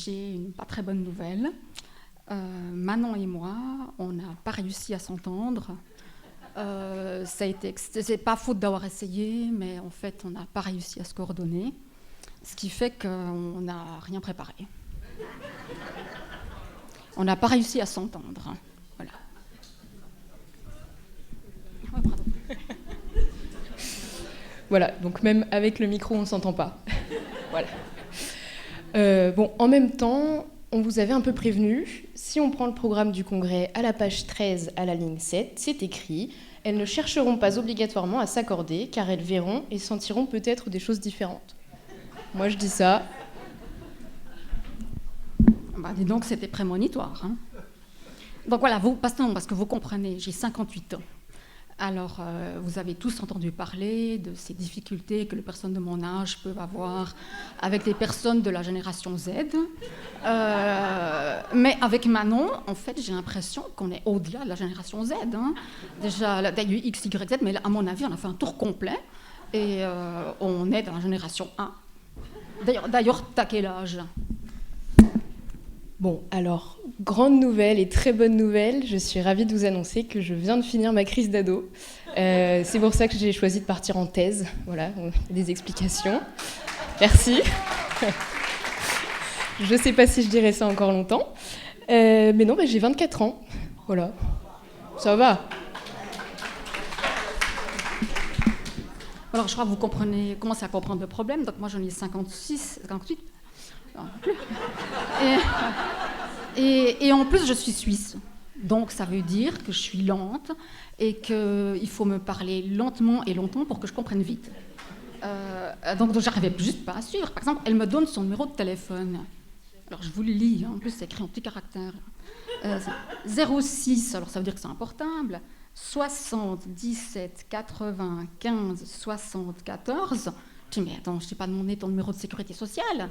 j'ai une pas très bonne nouvelle. Manon et moi, on n'a pas réussi à s'entendre. C'est pas faute d'avoir essayé, mais en fait, on n'a pas réussi à se coordonner, ce qui fait qu'on n'a rien préparé. On n'a pas réussi à s'entendre. Voilà. Oh, pardon. Voilà, donc même avec le micro, on ne s'entend pas. Voilà. Bon, en même temps, on vous avait un peu prévenu, si on prend le programme du congrès à la page 13 à la ligne 7, c'est écrit « Elles ne chercheront pas obligatoirement à s'accorder, car elles verront et sentiront peut-être des choses différentes. » Moi, je dis ça. Bah, dis donc, c'était prémonitoire. Hein. Donc voilà, parce que vous comprenez, j'ai 58 ans. Alors, vous avez tous entendu parler de ces difficultés que les personnes de mon âge peuvent avoir avec les personnes de la génération Z. Mais avec Manon, en fait, j'ai l'impression qu'on est au-delà de la génération Z. Hein. Déjà, il y a eu X, Y, Z, mais là, à mon avis, on a fait un tour complet. Et on est dans la génération 1. D'ailleurs, t'as quel âge ? Bon, alors, grande nouvelle et très bonne nouvelle, je suis ravie de vous annoncer que je viens de finir ma crise d'ado. C'est pour ça que j'ai choisi de partir en thèse. Voilà, des explications. Merci. Je ne sais pas si je dirai ça encore longtemps. Mais non, j'ai 24 ans. Voilà, ça va. Alors, je crois que vous commencez à comprendre le problème. Donc, moi, j'en ai 56, 58. Non, plus. Et en plus, je suis suisse. Donc, ça veut dire que je suis lente et qu'il faut me parler lentement et longtemps pour que je comprenne vite. Donc, j'arrivais juste pas à suivre. Par exemple, elle me donne son numéro de téléphone. Alors, je vous le lis. En plus, c'est écrit en petits caractères. 06, alors ça veut dire que c'est un portable. 77 95 74. Je dis, mais attends, je t'ai pas demandé ton numéro de sécurité sociale.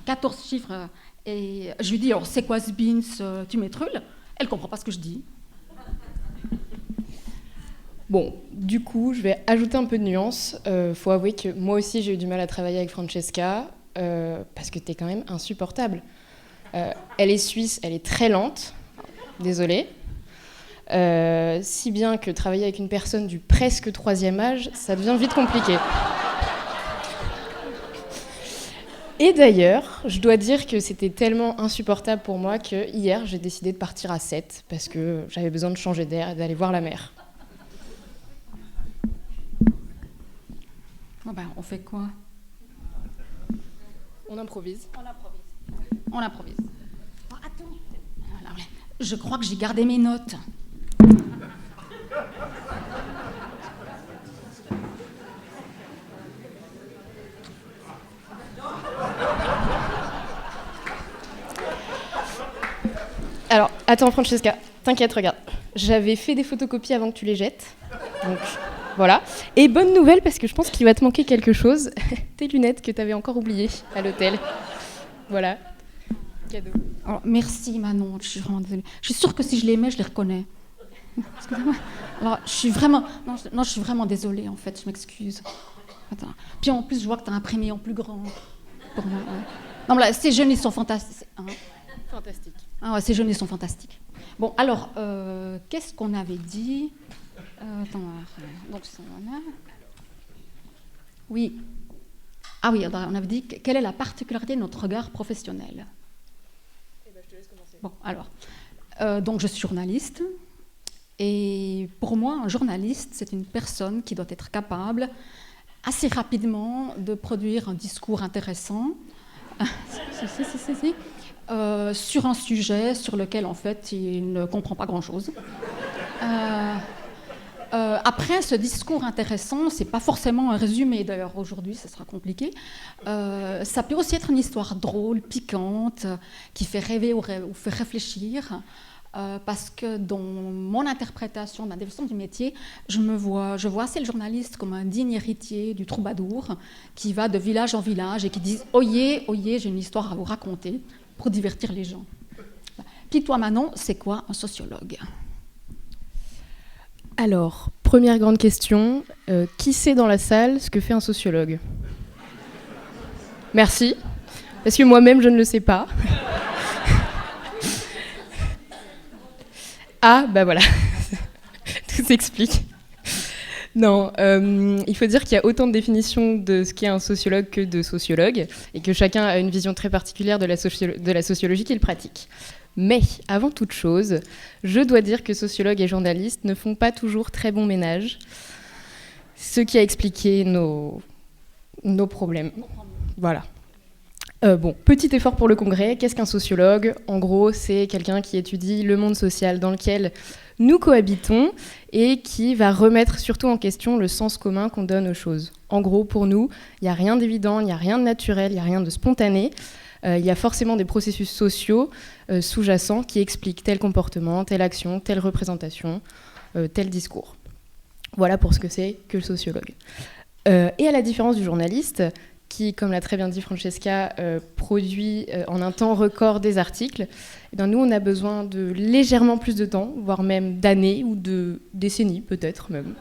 14 chiffres. Et je lui dis, alors c'est quoi ce beans, tu m'étrulles ? Elle comprend pas ce que je dis. Bon, du coup, je vais ajouter un peu de nuance. Faut avouer que moi aussi, j'ai eu du mal à travailler avec Francesca, parce que t'es quand même insupportable. Elle est suisse, elle est très lente. Désolée. Si bien que travailler avec une personne du presque 3e âge, ça devient vite compliqué. Et d'ailleurs, je dois dire que c'était tellement insupportable pour moi que hier, j'ai décidé de partir à 7 parce que j'avais besoin de changer d'air et d'aller voir la mer. Oh ben, on fait quoi ? On improvise. On improvise. Oh, attends. Alors, je crois que j'ai gardé mes notes. Alors, attends Francesca, t'inquiète, regarde. J'avais fait des photocopies avant que tu les jettes. Donc, voilà. Et bonne nouvelle, parce que je pense qu'il va te manquer quelque chose. Tes lunettes que t'avais encore oubliées à l'hôtel. Voilà. Cadeau. Alors, merci Manon, je suis vraiment désolée. Je suis sûre que si je les mets, je les reconnais. Excusez-moi. Alors, je suis vraiment désolée, en fait, je m'excuse. Attends. Puis en plus, je vois que t'as imprimé en plus grand. Pour moi, ouais. Non, mais là, ces jeunes, ils sont fantastiques. Hein. Fantastique. Ah ouais, ces jeunes, ils sont fantastiques. Bon, alors, qu'est-ce qu'on avait dit ? Attends, donc ça en a. Oui. Ah oui, on avait dit quelle est la particularité de notre regard professionnel ? Eh ben, je te laisse commencer. Bon, alors, donc je suis journaliste. Et pour moi, un journaliste, c'est une personne qui doit être capable, assez rapidement, de produire un discours intéressant. Sur un sujet sur lequel, en fait, il ne comprend pas grand-chose. Après, ce discours intéressant, c'est pas forcément un résumé, d'ailleurs, aujourd'hui, ça sera compliqué. Ça peut aussi être une histoire drôle, piquante, qui fait rêver ou fait réfléchir, parce que dans mon interprétation de la définition du métier, je vois assez le journaliste comme un digne héritier du troubadour, qui va de village en village et qui dit « Oyez, oyez, j'ai une histoire à vous raconter », pour divertir les gens. Puis toi, Manon, c'est quoi un sociologue ? Alors, première grande question, qui sait dans la salle ce que fait un sociologue ? Merci. Parce que moi-même, je ne le sais pas. Ah, bah voilà, tout s'explique. Non, il faut dire qu'il y a autant de définitions de ce qu'est un sociologue que de sociologues, et que chacun a une vision très particulière de la sociologie qu'il pratique. Mais, avant toute chose, je dois dire que sociologues et journalistes ne font pas toujours très bon ménage, ce qui a expliqué nos problèmes. Voilà. Bon, petit effort pour le congrès. Qu'est-ce qu'un sociologue ? En gros, c'est quelqu'un qui étudie le monde social dans lequel nous cohabitons et qui va remettre surtout en question le sens commun qu'on donne aux choses. En gros, pour nous, il n'y a rien d'évident, il n'y a rien de naturel, il n'y a rien de spontané. Il y a forcément des processus sociaux sous-jacents qui expliquent tel comportement, telle action, telle représentation, tel discours. Voilà pour ce que c'est que le sociologue. Et à la différence du journaliste, qui, comme l'a très bien dit Francesca, produit en un temps record des articles, eh bien, nous, on a besoin de légèrement plus de temps, voire même d'années ou de décennies, peut-être même.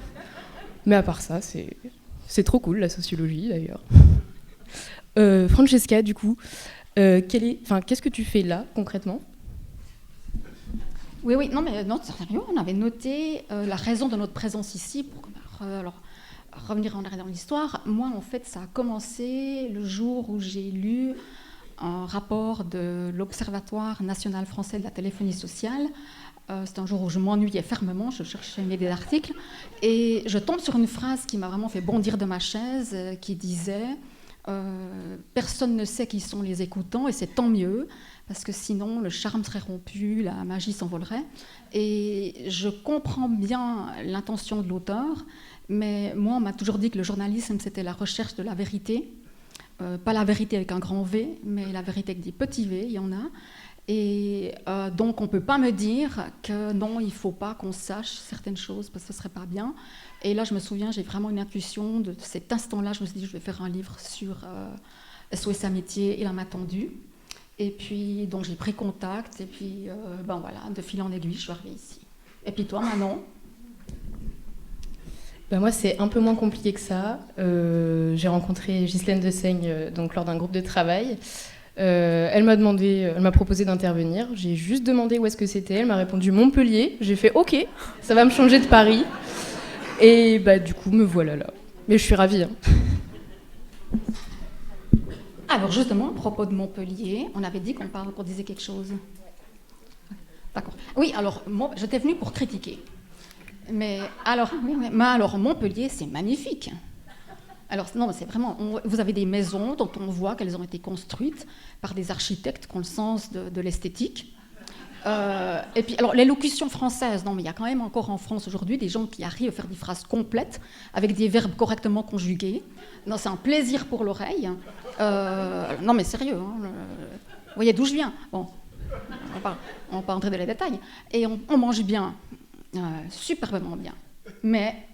Mais à part ça, c'est trop cool, la sociologie, d'ailleurs. Francesca, du coup, qu'est-ce que tu fais là, concrètement ? Oui, non, mais non, sérieux, on avait noté la raison de notre présence ici pour revenir en arrière dans l'histoire. Moi, en fait, ça a commencé le jour où j'ai lu un rapport de l'Observatoire national français de la téléphonie sociale. C'était un jour où je m'ennuyais fermement, je cherchais des articles, et je tombe sur une phrase qui m'a vraiment fait bondir de ma chaise, qui disait personne ne sait qui sont les écoutants, et c'est tant mieux, parce que sinon le charme serait rompu, la magie s'envolerait. Et je comprends bien l'intention de l'auteur, mais moi, on m'a toujours dit que le journalisme, c'était la recherche de la vérité. Pas la vérité avec un grand V, mais la vérité avec des petits V, il y en a. Et donc, on ne peut pas me dire que non, il ne faut pas qu'on sache certaines choses, parce que ce ne serait pas bien. Et là, je me souviens, j'ai vraiment une intuition de cet instant-là. Je me suis dit, je vais faire un livre sur SOS Amitié, il m'a attendu. Et puis, donc, j'ai pris contact, et puis, voilà, de fil en aiguille, je suis arrivée ici. Et puis toi, Manon ? Ben moi, c'est un peu moins compliqué que ça. J'ai rencontré Ghislaine Dessaigne donc, lors d'un groupe de travail. Elle m'a proposé d'intervenir. J'ai juste demandé où est-ce que c'était. Elle m'a répondu Montpellier. J'ai fait OK, ça va me changer de Paris. Et du coup, me voilà là. Mais je suis ravie. Hein. Alors justement, à propos de Montpellier, on avait dit qu'on disait quelque chose. D'accord. Oui, alors j'étais venue pour critiquer. Mais alors Montpellier, c'est magnifique. Alors non, c'est vraiment. Vous avez des maisons dont on voit qu'elles ont été construites par des architectes qui ont le sens de l'esthétique. Et puis, alors l'élocution française, non, mais il y a quand même encore en France aujourd'hui des gens qui arrivent à faire des phrases complètes avec des verbes correctement conjugués. Non, c'est un plaisir pour l'oreille. Non, mais sérieux. Hein, vous voyez d'où je viens. Bon, on va pas entrer dans les détails. Et on mange bien. Superbement bien. Mais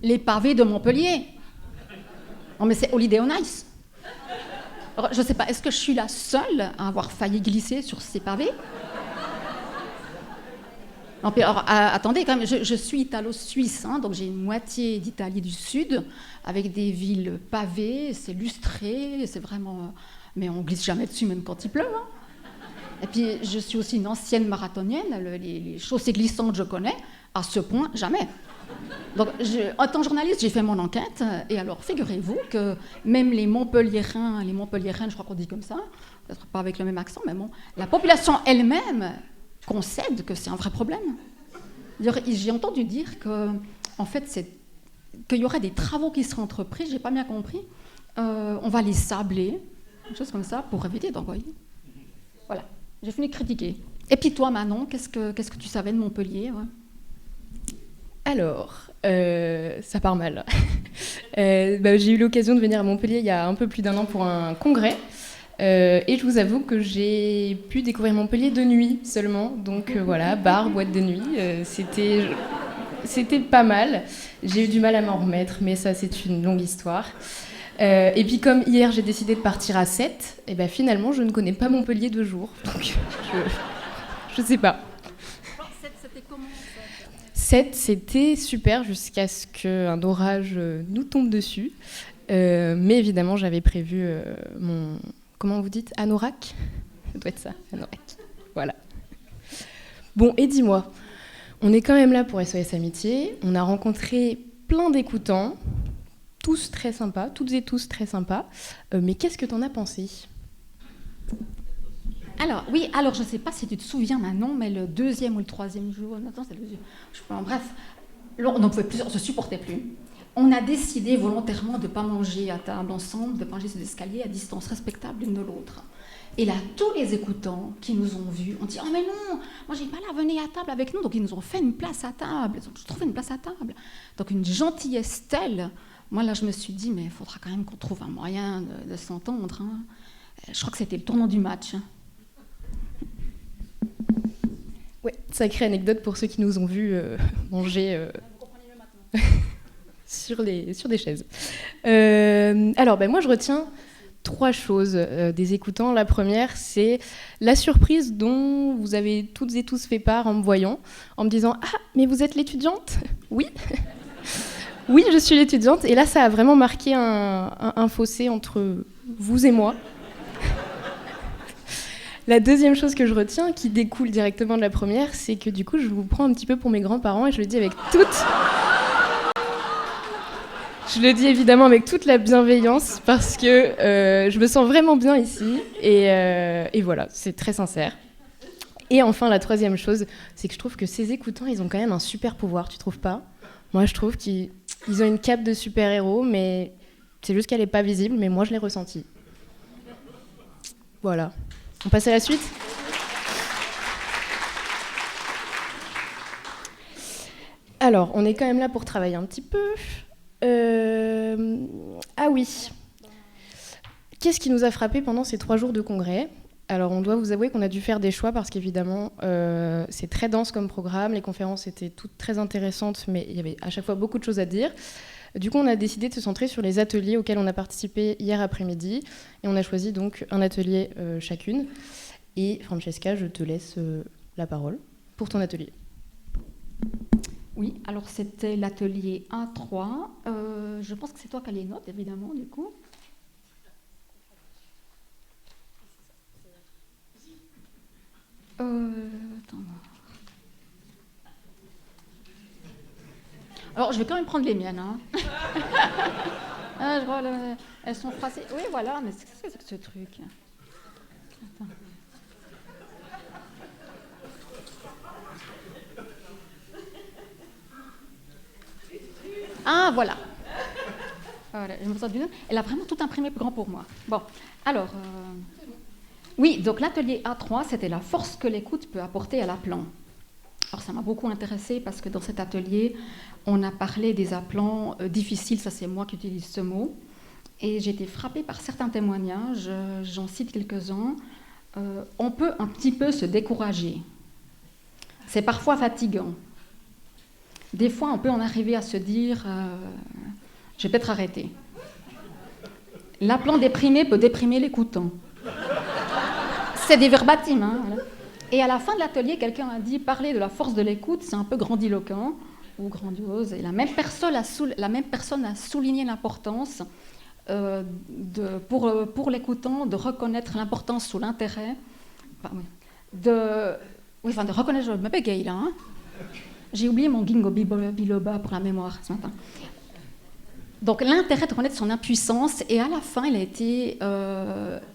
les pavés de Montpellier. Non mais c'est Holiday on Ice. Alors, je ne sais pas, est-ce que je suis la seule à avoir failli glisser sur ces pavés ? Non, alors, attendez, quand même, je suis italo-suisse, hein, donc j'ai une moitié d'Italie du Sud, avec des villes pavées, c'est lustré, c'est vraiment... Mais on glisse jamais dessus, même quand il pleut. Hein. Et puis, je suis aussi une ancienne marathonienne, les chaussées glissantes, je connais, à ce point, jamais. Donc, en tant que journaliste, j'ai fait mon enquête, et alors, figurez-vous que même les Montpelliérains, je crois qu'on dit comme ça, peut-être pas avec le même accent, mais bon, la population elle-même concède que c'est un vrai problème. J'ai entendu dire que, en fait, qu'il y aurait des travaux qui seraient entrepris, j'ai pas bien compris, on va les sabler, une chose comme ça, pour éviter d'envoyer. Voilà. J'ai fini de critiquer. Et puis toi, Manon, qu'est-ce que tu savais de Montpellier ? Ouais. Alors, ça part mal. J'ai eu l'occasion de venir à Montpellier il y a un peu plus d'1 an pour un congrès. Et je vous avoue que j'ai pu découvrir Montpellier de nuit seulement. Donc voilà, bar, boîte de nuit, c'était pas mal. J'ai eu du mal à m'en remettre, mais ça, c'est une longue histoire. Et puis comme hier j'ai décidé de partir à 7, et finalement je ne connais pas Montpellier 2 jours, donc je sais pas. 7, c'était comment 7, c'était super jusqu'à ce qu'un orage nous tombe dessus. Mais évidemment, j'avais prévu mon... Comment vous dites ? Anorak ? Ça doit être ça, anorak. Voilà. Bon, et dis-moi, on est quand même là pour SOS Amitié. On a rencontré plein d'écoutants, tous très sympas, toutes et tous très sympas. Mais qu'est-ce que t'en as pensé ? Alors, oui, alors je ne sais pas si tu te souviens maintenant, mais le 2e ou le 3e jour, attends, c'est le deuxième. Bref, on n'en pouvait plus, on ne se supportait plus. On a décidé volontairement de ne pas manger à table ensemble, de ne pas manger sur l'escalier à distance respectable l'une de l'autre. Et là, tous les écoutants qui nous ont vus ont dit « Oh mais non, moi j'ai pas là, venez à table avec nous ». Donc ils nous ont fait une place à table, ils ont trouvé une place à table. Donc une gentillesse telle, moi là je me suis dit « Mais il faudra quand même qu'on trouve un moyen de s'entendre. Hein. » Je crois que c'était le tournant du match. Ouais, sacrée anecdote pour ceux qui nous ont vus manger sur des chaises. Alors, moi, je retiens 3 choses des écoutants. La première, c'est la surprise dont vous avez toutes et tous fait part en me voyant, en me disant « Ah, mais vous êtes l'étudiante ?» Oui. Oui, je suis l'étudiante. Et là, ça a vraiment marqué un fossé entre vous et moi. La deuxième chose que je retiens, qui découle directement de la première, c'est que du coup, je vous prends un petit peu pour mes grands-parents et je le dis avec toute... Je le dis évidemment avec toute la bienveillance parce que je me sens vraiment bien ici et voilà, c'est très sincère. Et enfin, la troisième chose, c'est que je trouve que ces écoutants, ils ont quand même un super pouvoir, tu trouves pas ? Moi, je trouve qu'ils ont une cape de super-héros, mais c'est juste qu'elle n'est pas visible, mais moi, je l'ai ressentie. Voilà. On passe à la suite ? Alors, on est quand même là pour travailler un petit peu. Ah oui. Qu'est-ce qui nous a frappé pendant ces 3 jours de congrès ? Alors, on doit vous avouer qu'on a dû faire des choix parce qu'évidemment, c'est très dense comme programme. Les conférences étaient toutes très intéressantes, mais il y avait à chaque fois beaucoup de choses à dire. Du coup, on a décidé de se centrer sur les ateliers auxquels on a participé hier après-midi. Et on a choisi donc un atelier chacune. Et Francesca, je te laisse la parole pour ton atelier. Oui, alors c'était l'atelier A3. Je pense que c'est toi qui as les notes, évidemment, du coup. Attends. Alors, je vais quand même prendre les miennes. Hein. Je vois, elles sont froissées. Oui, voilà, mais qu'est-ce que c'est que ce truc ? Attends. Ah, voilà. Voilà, je me sens d'une... Elle a vraiment tout imprimé plus grand pour moi. Bon, alors... Oui, donc l'atelier A3, c'était la force que l'écoute peut apporter à l'applant. Alors ça m'a beaucoup intéressée parce que dans cet atelier, on a parlé des appelants difficiles, ça c'est moi qui utilise ce mot, et j'ai été frappée par certains témoignages, j'en cite quelques-uns. On peut un petit peu se décourager. C'est parfois fatigant. Des fois, on peut en arriver à se dire je vais peut-être arrêter. L'appelant déprimé peut déprimer l'écoutant. C'est des verbatim. Hein, voilà. Et à la fin de l'atelier, quelqu'un a dit parler de la force de l'écoute, c'est un peu grandiloquent ou grandiose. Et la même personne a souligné l'importance pour l'écoutant de reconnaître l'importance ou l'intérêt. De reconnaître, je me bégaye là. Hein. J'ai oublié mon ginkgo biloba pour la mémoire ce matin. Donc l'intérêt de reconnaître son impuissance, et à la fin, il a été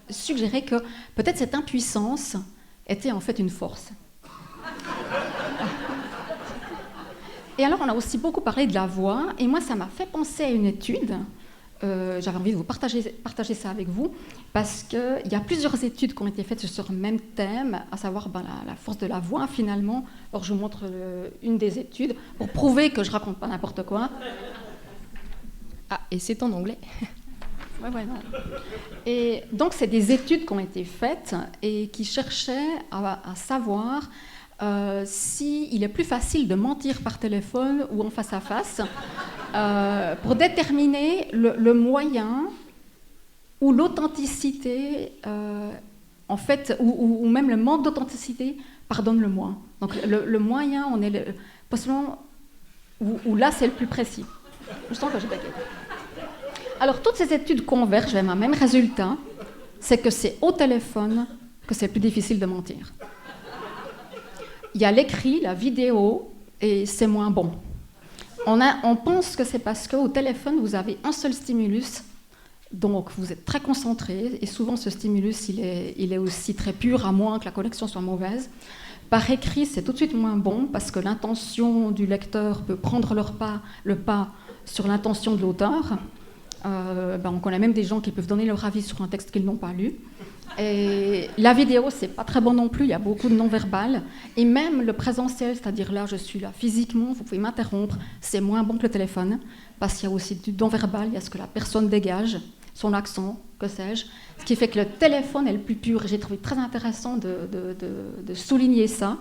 suggéré que peut-être cette impuissance était en fait une force. Et alors, on a aussi beaucoup parlé de la voix, et moi, ça m'a fait penser à une étude. J'avais envie de vous partager ça avec vous, parce qu'il y a plusieurs études qui ont été faites sur le même thème, à savoir la force de la voix, finalement. Alors, je vous montre une des études, pour prouver que je ne raconte pas n'importe quoi. Ah, et c'est en anglais. Ouais, non. Et donc, c'est des études qui ont été faites et qui cherchaient à savoir s'il est plus facile de mentir par téléphone ou en face à face pour déterminer le moyen ou l'authenticité, en fait, ou même le manque d'authenticité pardonne le moins. Donc, le moyen, on est possiblement où là, c'est le plus précis. Je sens que j'ai bagué. Alors, toutes ces études convergent vers un même résultat, c'est que c'est au téléphone que c'est plus difficile de mentir. Il y a l'écrit, la vidéo, et c'est moins bon. On pense que c'est parce qu'au téléphone, vous avez un seul stimulus, donc vous êtes très concentré, et souvent ce stimulus, il est aussi très pur, à moins que la connexion soit mauvaise. Par écrit, c'est tout de suite moins bon, parce que l'intention du lecteur peut prendre le pas sur l'intention de l'auteur. On connaît même des gens qui peuvent donner leur avis sur un texte qu'ils n'ont pas lu. Et la vidéo, c'est pas très bon non plus, il y a beaucoup de non-verbal. Et même le présentiel, c'est-à-dire là, je suis là physiquement, vous pouvez m'interrompre, c'est moins bon que le téléphone, parce qu'il y a aussi du non-verbal, il y a ce que la personne dégage, son accent, que sais-je. Ce qui fait que le téléphone est le plus pur. Et j'ai trouvé très intéressant de souligner ça,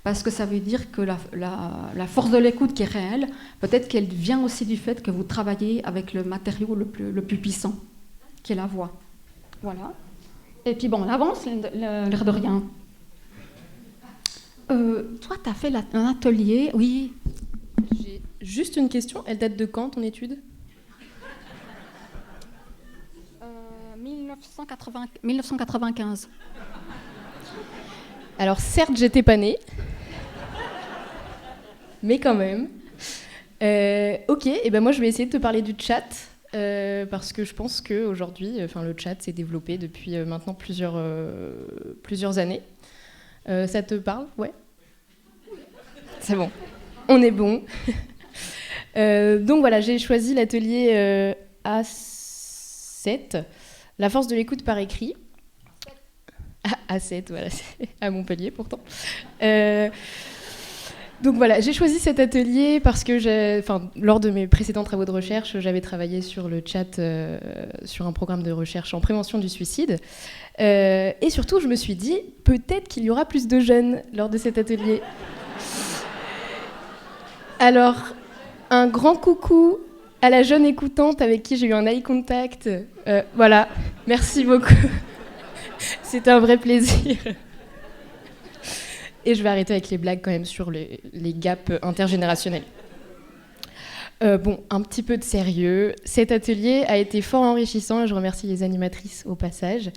parce que ça veut dire que la force de l'écoute qui est réelle, peut-être qu'elle vient aussi du fait que vous travaillez avec le matériau le plus puissant, qui est la voix. Voilà. Et puis bon, on avance, l'air de rien. Toi, tu as fait un atelier, oui. J'ai juste une question, elle date de quand, ton étude ? 1995. Alors certes, j'étais pas née, mais quand même. Ok, et ben moi je vais essayer de te parler du chat, parce que je pense qu'aujourd'hui, le chat s'est développé depuis maintenant plusieurs années. Ça te parle ? Ouais. C'est bon. On est bon. Donc voilà, j'ai choisi l'atelier A7, la force de l'écoute par écrit. A7, voilà, c'est à Montpellier pourtant. Donc voilà, j'ai choisi cet atelier parce que lors de mes précédents travaux de recherche, j'avais travaillé sur le chat, sur un programme de recherche en prévention du suicide. Et surtout, je me suis dit, peut-être qu'il y aura plus de jeunes lors de cet atelier. Alors, un grand coucou à la jeune écoutante avec qui j'ai eu un eye contact. Voilà, merci beaucoup. C'était un vrai plaisir. Et je vais arrêter avec les blagues quand même sur les gaps intergénérationnels. Un petit peu de sérieux. Cet atelier a été fort enrichissant et je remercie les animatrices au passage.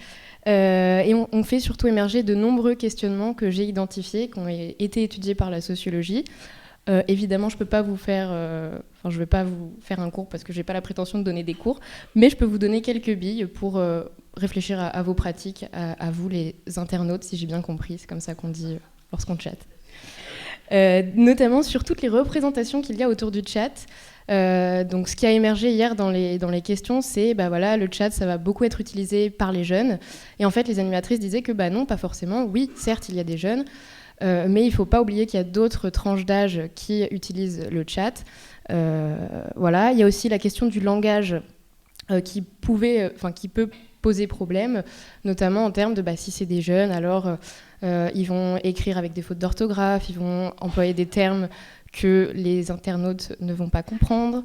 Et on fait surtout émerger de nombreux questionnements que j'ai identifiés, qui ont été étudiés par la sociologie. Évidemment, je ne vais pas vous faire un cours parce que je n'ai pas la prétention de donner des cours, mais je peux vous donner quelques billes pour réfléchir à vos pratiques, à vous les internautes, si j'ai bien compris, c'est comme ça qu'on dit lorsqu'on chatte. Notamment sur toutes les représentations qu'il y a autour du chat. Donc, ce qui a émergé hier dans les questions, c'est le chat, ça va beaucoup être utilisé par les jeunes. Et en fait, les animatrices disaient que non, pas forcément. Oui, certes, il y a des jeunes, mais il ne faut pas oublier qu'il y a d'autres tranches d'âge qui utilisent le chat. Voilà. Il y a aussi la question du langage qui peut poser problème, notamment en termes de si c'est des jeunes, alors ils vont écrire avec des fautes d'orthographe, ils vont employer des termes que les internautes ne vont pas comprendre.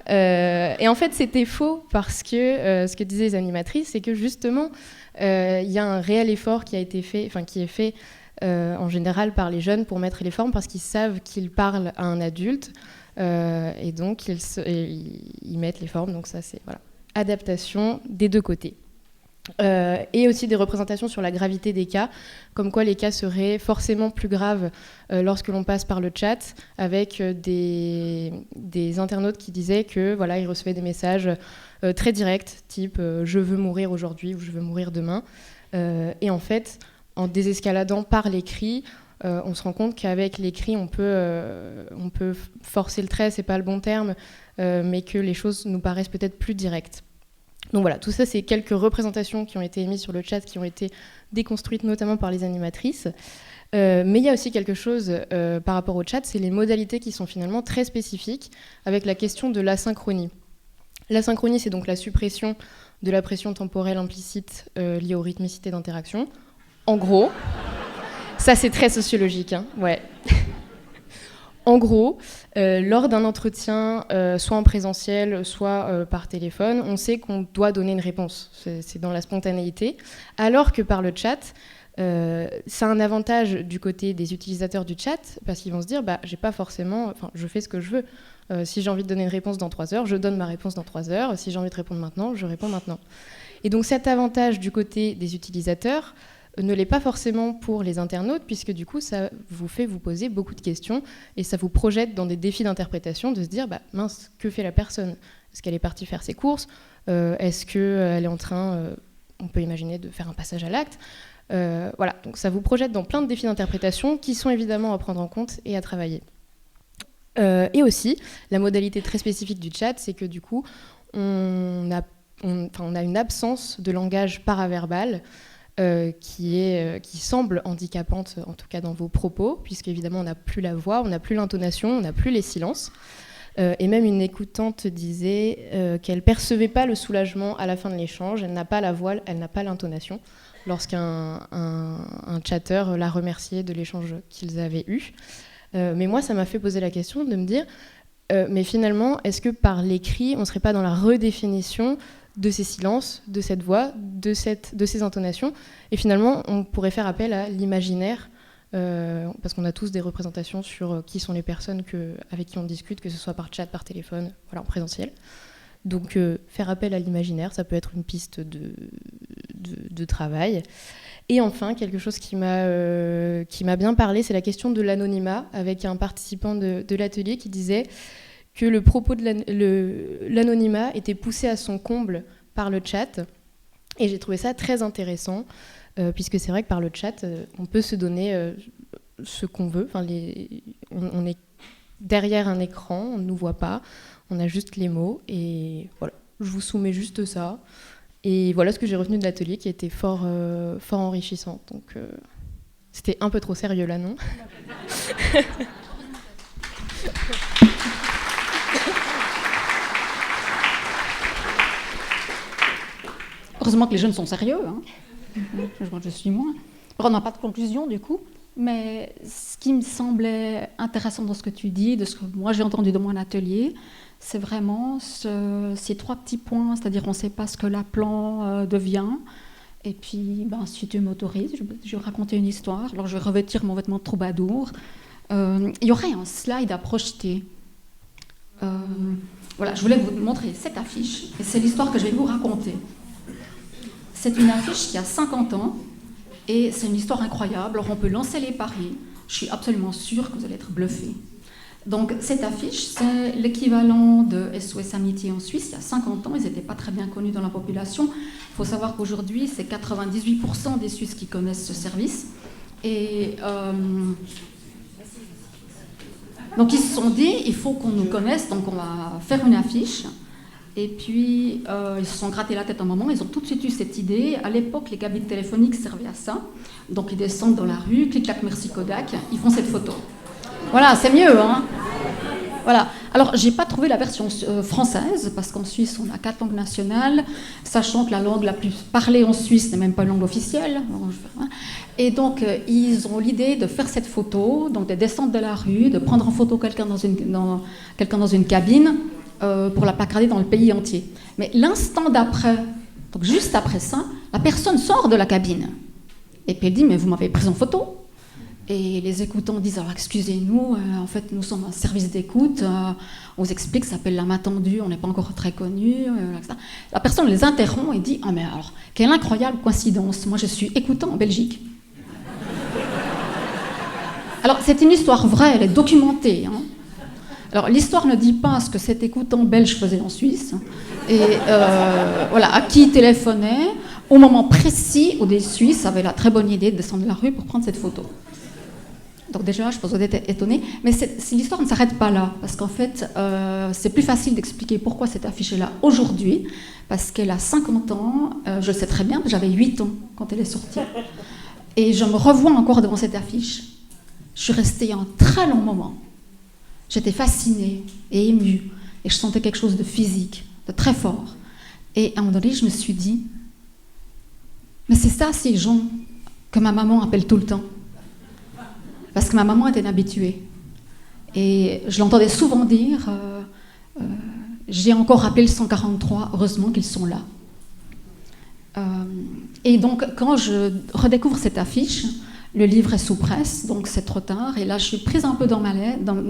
Et en fait, c'était faux parce que ce que disaient les animatrices, c'est que justement, il y a un réel effort qui est fait en général par les jeunes pour mettre les formes parce qu'ils savent qu'ils parlent à un adulte et donc ils mettent les formes. Donc ça, c'est adaptation des deux côtés. Et aussi des représentations sur la gravité des cas, comme quoi les cas seraient forcément plus graves lorsque l'on passe par le chat, avec des internautes qui disaient que ils recevaient des messages très directs, type je veux mourir aujourd'hui ou je veux mourir demain. Et en fait, en désescaladant par l'écrit, on se rend compte qu'avec l'écrit, on peut forcer le trait, c'est pas le bon terme, mais que les choses nous paraissent peut-être plus directes. Donc voilà, tout ça, c'est quelques représentations qui ont été émises sur le chat, qui ont été déconstruites notamment par les animatrices. Mais il y a aussi quelque chose par rapport au chat, c'est les modalités qui sont finalement très spécifiques, avec la question de l'asynchronie. L'asynchronie, c'est donc la suppression de la pression temporelle implicite liée aux rythmicités d'interaction. En gros, ça c'est très sociologique, hein, ouais. En gros, lors d'un entretien, soit en présentiel, soit par téléphone, on sait qu'on doit donner une réponse. C'est dans la spontanéité. Alors que par le chat, Ça a un avantage du côté des utilisateurs du chat, parce qu'ils vont se dire, j'ai pas forcément, je fais ce que je veux. Si j'ai envie de donner une réponse dans 3 heures, je donne ma réponse dans 3 heures. Si j'ai envie de répondre maintenant, je réponds maintenant. Et donc cet avantage du côté des utilisateurs ne l'est pas forcément pour les internautes, puisque du coup, ça vous fait vous poser beaucoup de questions et ça vous projette dans des défis d'interprétation de se dire, mince, que fait la personne ? Est-ce qu'elle est partie faire ses courses ? Est-ce qu'elle est en train, on peut imaginer, de faire un passage à l'acte ? Voilà, donc ça vous projette dans plein de défis d'interprétation qui sont évidemment à prendre en compte et à travailler. Et aussi, la modalité très spécifique du chat, c'est que du coup, on a une absence de langage paraverbal qui semble handicapante, en tout cas dans vos propos, puisqu'évidemment on n'a plus la voix, on n'a plus l'intonation, on n'a plus les silences. Et même une écoutante disait qu'elle ne percevait pas le soulagement à la fin de l'échange, elle n'a pas la voix, elle n'a pas l'intonation, lorsqu'un chatteur l'a remercié de l'échange qu'ils avaient eu. Mais moi, ça m'a fait poser la question de me dire, mais finalement, est-ce que par l'écrit, on ne serait pas dans la redéfinition de ces silences, de cette voix, de ces intonations ? Et finalement, on pourrait faire appel à l'imaginaire, parce qu'on a tous des représentations sur qui sont les personnes avec qui on discute, que ce soit par chat, par téléphone, voilà, en présentiel. Donc, faire appel à l'imaginaire, ça peut être une piste de travail. Et enfin, quelque chose qui m'a bien parlé, c'est la question de l'anonymat, avec un participant de l'atelier qui disait que le propos de l'anonymat était poussé à son comble par le chat. Et j'ai trouvé ça très intéressant, puisque c'est vrai que par le chat, on peut se donner ce qu'on veut. Enfin, on est derrière un écran, on ne nous voit pas, on a juste les mots. Et voilà, je vous soumets juste ça. Et voilà ce que j'ai retenu de l'atelier, qui était fort enrichissant. Donc, c'était un peu trop sérieux là, non ? Heureusement que les jeunes sont sérieux. Hein. Je suis moins. On n'a pas de conclusion du coup. Mais ce qui me semblait intéressant dans ce que tu dis, de ce que moi j'ai entendu dans mon atelier, c'est vraiment ces 3 petits points, c'est-à-dire on ne sait pas ce que l'appelant devient. Et puis, si tu m'autorises, je vais raconter une histoire. Alors je vais revêtir mon vêtement de troubadour. Il y aurait un slide à projeter. Voilà, je voulais vous montrer cette affiche, et c'est l'histoire que je vais vous raconter. C'est une affiche qui a 50 ans, et c'est une histoire incroyable. Alors on peut lancer les paris. Je suis absolument sûre que vous allez être bluffés. Donc cette affiche, c'est l'équivalent de SOS Amitié en Suisse. Il y a 50 ans, ils n'étaient pas très bien connus dans la population. Il faut savoir qu'aujourd'hui, c'est 98% des Suisses qui connaissent ce service. Et donc ils se sont dit, il faut qu'on nous connaisse, donc on va faire une affiche. Et puis ils se sont grattés la tête un moment, ils ont tout de suite eu cette idée. À l'époque, les cabines téléphoniques servaient à ça. Donc ils descendent dans la rue, clic-clac, merci Kodak, ils font cette photo. Voilà, c'est mieux, hein. Voilà. Alors, j'ai pas trouvé la version française, parce qu'en Suisse, on a 4 langues nationales, sachant que la langue la plus parlée en Suisse n'est même pas une langue officielle. Et donc, ils ont l'idée de faire cette photo, donc de descendre de la rue, de prendre en photo quelqu'un dans une cabine, pour la placarder dans le pays entier. Mais l'instant d'après, donc juste après ça, la personne sort de la cabine. Et puis elle dit, mais vous m'avez pris en photo ? Et les écoutants disent, alors excusez-nous, en fait nous sommes un service d'écoute, on vous explique, ça s'appelle la main tendue, on n'est pas encore très connu, etc. La personne les interrompt et dit, ah mais alors, quelle incroyable coïncidence, moi je suis écoutant en Belgique. Alors c'est une histoire vraie, elle est documentée. Hein. Alors l'histoire ne dit pas ce que cet écoutant belge faisait en Suisse, et voilà, à qui il téléphonait, au moment précis où des Suisses avaient la très bonne idée de descendre de la rue pour prendre cette photo. Donc déjà, je pense que vous êtes étonnés, mais l'histoire ne s'arrête pas là, parce qu'en fait, c'est plus facile d'expliquer pourquoi cette affiche est là aujourd'hui, parce qu'elle a 50 ans, je le sais très bien, j'avais 8 ans quand elle est sortie, et je me revois encore devant cette affiche. Je suis restée un très long moment. J'étais fascinée et émue, et je sentais quelque chose de physique, de très fort. Et à un moment donné, je me suis dit, mais c'est ça, ces gens que ma maman appelle tout le temps. Parce que ma maman était inhabituée. Et je l'entendais souvent dire, j'ai encore appelé le 143, heureusement qu'ils sont là. Et donc, quand je redécouvre cette affiche, le livre est sous presse, donc c'est trop tard. Et là, je suis prise un peu dans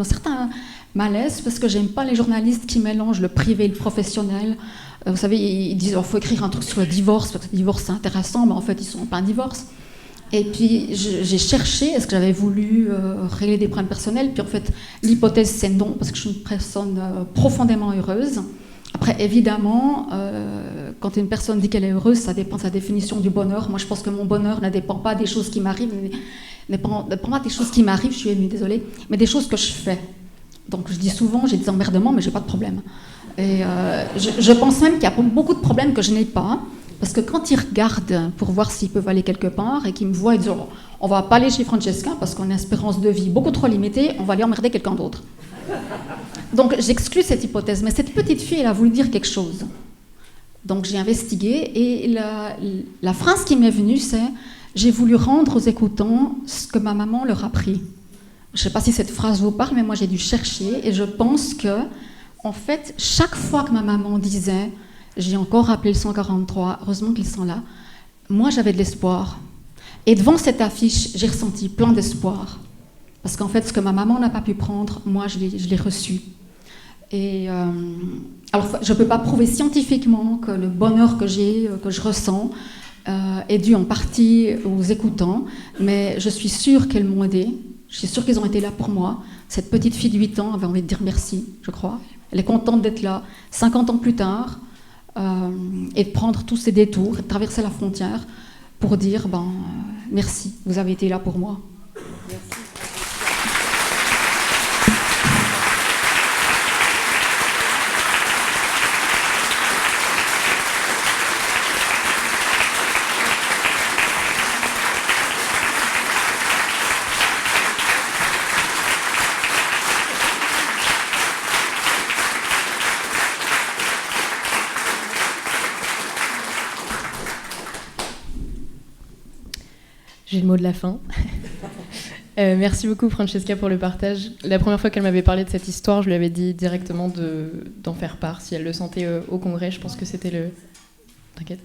certains malaises, parce que j'aime pas les journalistes qui mélangent le privé et le professionnel. Vous savez, ils disent qu'il faut écrire un truc sur le divorce, parce que le divorce c'est intéressant, mais en fait, ils sont pas un divorce. Et puis, j'ai cherché, est-ce que j'avais voulu régler des problèmes personnels? Puis en fait, l'hypothèse, c'est non, parce que je suis une personne profondément heureuse. Après, évidemment, quand une personne dit qu'elle est heureuse, ça dépend de sa définition du bonheur. Moi, je pense que mon bonheur ne dépend pas des choses qui m'arrivent, ne dépend pas des choses qui m'arrivent, je suis émue, désolée, mais des choses que je fais. Donc, je dis souvent, j'ai des emmerdements, mais j'ai pas de problème. Et je pense même qu'il y a beaucoup de problèmes que je n'ai pas. Parce que quand ils regardent pour voir s'ils peuvent aller quelque part et qu'ils me voient, ils disent oh, on va pas aller chez Francesca parce qu'on a une espérance de vie beaucoup trop limitée, on va aller emmerder quelqu'un d'autre. Donc j'exclus cette hypothèse, mais cette petite fille, elle a voulu dire quelque chose. Donc j'ai investigué et la phrase qui m'est venue, c'est j'ai voulu rendre aux écoutants ce que ma maman leur a appris. Je ne sais pas si cette phrase vous parle, mais moi j'ai dû chercher et je pense que, en fait, chaque fois que ma maman disait j'ai encore appelé le 143, heureusement qu'ils sont là. Moi, j'avais de l'espoir. Et devant cette affiche, j'ai ressenti plein d'espoir. Parce qu'en fait, ce que ma maman n'a pas pu prendre, moi, je l'ai reçu. Et alors, je ne peux pas prouver scientifiquement que le bonheur que j'ai, que je ressens, est dû en partie aux écoutants, mais je suis sûre qu'elles m'ont aidée. Je suis sûre qu'ils ont été là pour moi. Cette petite fille de 8 ans avait envie de dire merci, je crois. Elle est contente d'être là. 50 ans plus tard, et de prendre tous ces détours, et de traverser la frontière pour dire merci, vous avez été là pour moi. Merci. J'ai le mot de la fin. Merci beaucoup Francesca pour le partage. La première fois qu'elle m'avait parlé de cette histoire, je lui avais dit directement d'en faire part si elle le sentait au congrès. Je pense que c'était le... T'inquiète.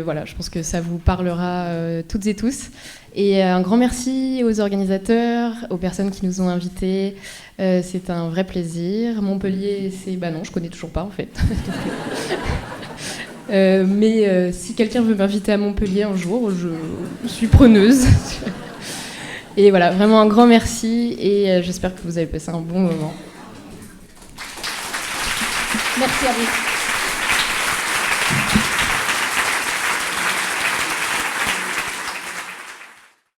Voilà, je pense que ça vous parlera toutes et tous. Et un grand merci aux organisateurs, aux personnes qui nous ont invités. C'est un vrai plaisir. Montpellier, c'est... non, je connais toujours pas en fait. Mais si quelqu'un veut m'inviter à Montpellier un jour, je suis preneuse. Et voilà, vraiment un grand merci et j'espère que vous avez passé un bon moment. Merci à vous.